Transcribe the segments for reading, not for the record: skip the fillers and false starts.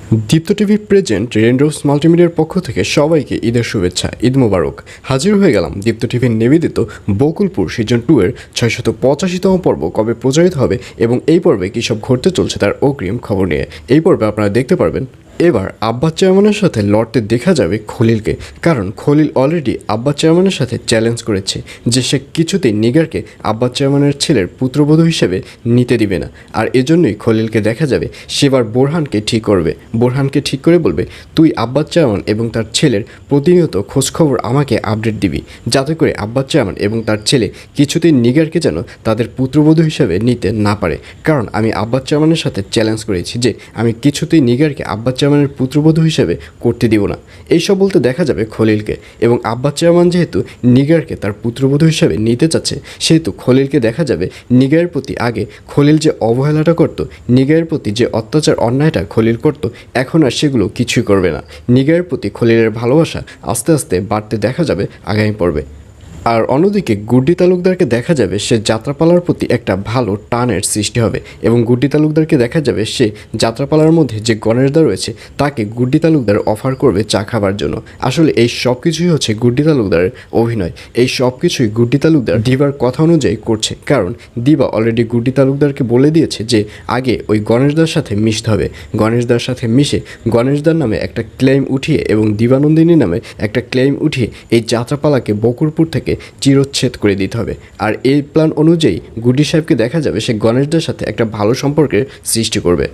দীপ্ত TV present raindrops মাল্টিমিডিয়ার পক্ষ থেকে সবাইকে ঈদের শুভেচ্ছা, ঈদ মোবারক। হাজির হয়ে গেলাম দীপ্ত টিভির নিবেদিত বকুলপুর সিজন 2 এর 685তম পর্ব কবে প্রচারিত হবে এবং এই পর্বে কী সব ঘটতে চলছে তার অগ্রিম খবর নিয়ে। এই পর্বে আপনারা দেখতে পারবেন এবার আব্বাস চেয়ারম্যানের সাথে লড়তে দেখা যাবে খলিলকে, কারণ খলিল অলরেডি আব্বাস চেয়ারম্যানের সাথে চ্যালেঞ্জ করেছে যে সে কিছুতেই নিগারকে আব্বাস চেয়ারম্যানের ছেলের পুত্রবধূ হিসেবে নিতে দিবে না। আর এজন্যই খলিলকে দেখা যাবে সেবার বোরহানকে ঠিক করবে, বোরহানকে ঠিক করে বলবে তুই আব্বাস চেয়ারম্যান এবং তার ছেলের প্রতিনিয়ত খোঁজখবর আমাকে আপডেট দিবি, যাতে করে আব্বাস চেয়ারম্যান এবং তার ছেলে কিছুতেই নিগারকে যেন তাদের পুত্রবধূ হিসেবে নিতে না পারে। কারণ আমি আব্বাস চেয়ারম্যানের সাথে চ্যালেঞ্জ করেছি যে আমি কিছুতেই নিগারকে আব্বাস চেয়ারম্যানের পুত্রবধূ হিসেবে করতে দিব না। এইসব বলতে দেখা যাবে খলিলকে, এবং আব্বাস চেয়ারম্যান যেহেতু নিগারকে তার পুত্রবধূ হিসেবে নিতে চাচ্ছে সেহেতু খলিলকে দেখা যাবে নিগারের প্রতি আগে খলিল যে অবহেলাটা করত, নিগারের প্রতি যে অত্যাচার অন্যায়টা খলিল করত, এখন আর সেগুলো কিছুই করবে না। নিগারের প্রতি খলিলের ভালোবাসা আস্তে আস্তে বাড়তে দেখা যাবে আগামী পর্বে। আর অন্যদিকে গুড্ডি তালুকদারকে দেখা যাবে সে যাত্রাপালার প্রতি একটা ভালো টানের সৃষ্টি হবে, এবং গুড্ডি তালুকদারকে দেখা যাবে সে যাত্রাপালার মধ্যে যে গণেশদা রয়েছে তাকে গুড্ডি তালুকদার অফার করবে চা খাবার জন্য। আসলে এই সব কিছুই হচ্ছে গুড্ডি তালুকদারের অভিনয়, এই সব কিছুই গুড্ডি তালুকদার দিবার কথা অনুযায়ী করছে। কারণ দিবা অলরেডি গুড্ডি তালুকদারকে বলে দিয়েছে যে আগে ওই গণেশদার সাথে মিশতে হবে, গণেশদার সাথে মিশে গণেশদার নামে একটা ক্লেম উঠিয়ে এবং দিবানন্দিনী নামে একটা ক্লেম উঠিয়ে এই যাত্রাপালাকে বকুলপুর থেকে চিরচ্ছেদ করে দিতে হবে। আর এই প্ল্যান অনুযায়ী গুড্ডি সাহেবকে দেখা যাবে সে গণেশদার সাথে একটা ভালো সম্পর্কের সৃষ্টি করবে।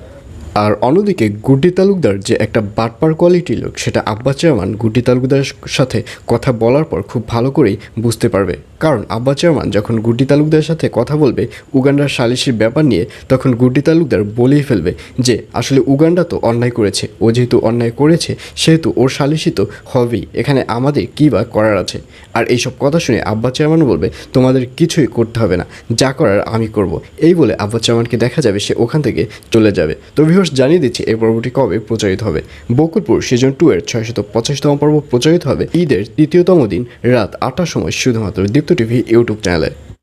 আর অন্যদিকে গুড্ডি তালুকদার যে একটা বাটপার কোয়ালিটি লোক, সেটা আব্বাস চেয়ারম্যান গুড্ডি তালুকদারের সাথে কথা বলার পর খুব ভালো করেই বুঝতে পারবে। কারণ আব্বাস চেয়ারম্যান যখন গুড্ডি তালুকদারের সাথে কথা বলবে উগান্ডার সালিশির ব্যাপার নিয়ে, তখন গুড্ডি তালুকদার বলেই ফেলবে যে আসলে উগান্ডা তো অন্যায় করেছে, ও যেহেতু অন্যায় করেছে সেহেতু ওর সালিশি তো হবেই, এখানে আমাদের কী বা করার আছে। আর এইসব কথা শুনে আব্বাস চেয়ারম্যান বলবে তোমাদের কিছুই করতে হবে না, যা করার আমি করব। এই বলে আব্বাস চেয়ারম্যানকে দেখা যাবে সে ওখান থেকে চলে যাবে। তো ভিউয়ার্স, জানিয়ে দিচ্ছি এই পর্বটি কবে প্রচারিত হবে। বকুলপুর সিজন 2 এর 685তম পর্ব প্রচারিত হবে ঈদের 3য়তম দিন রাত 8টার সময় শুধুমাত্র দীপ্ত টিভি ইউটিউব চ্যানেলে।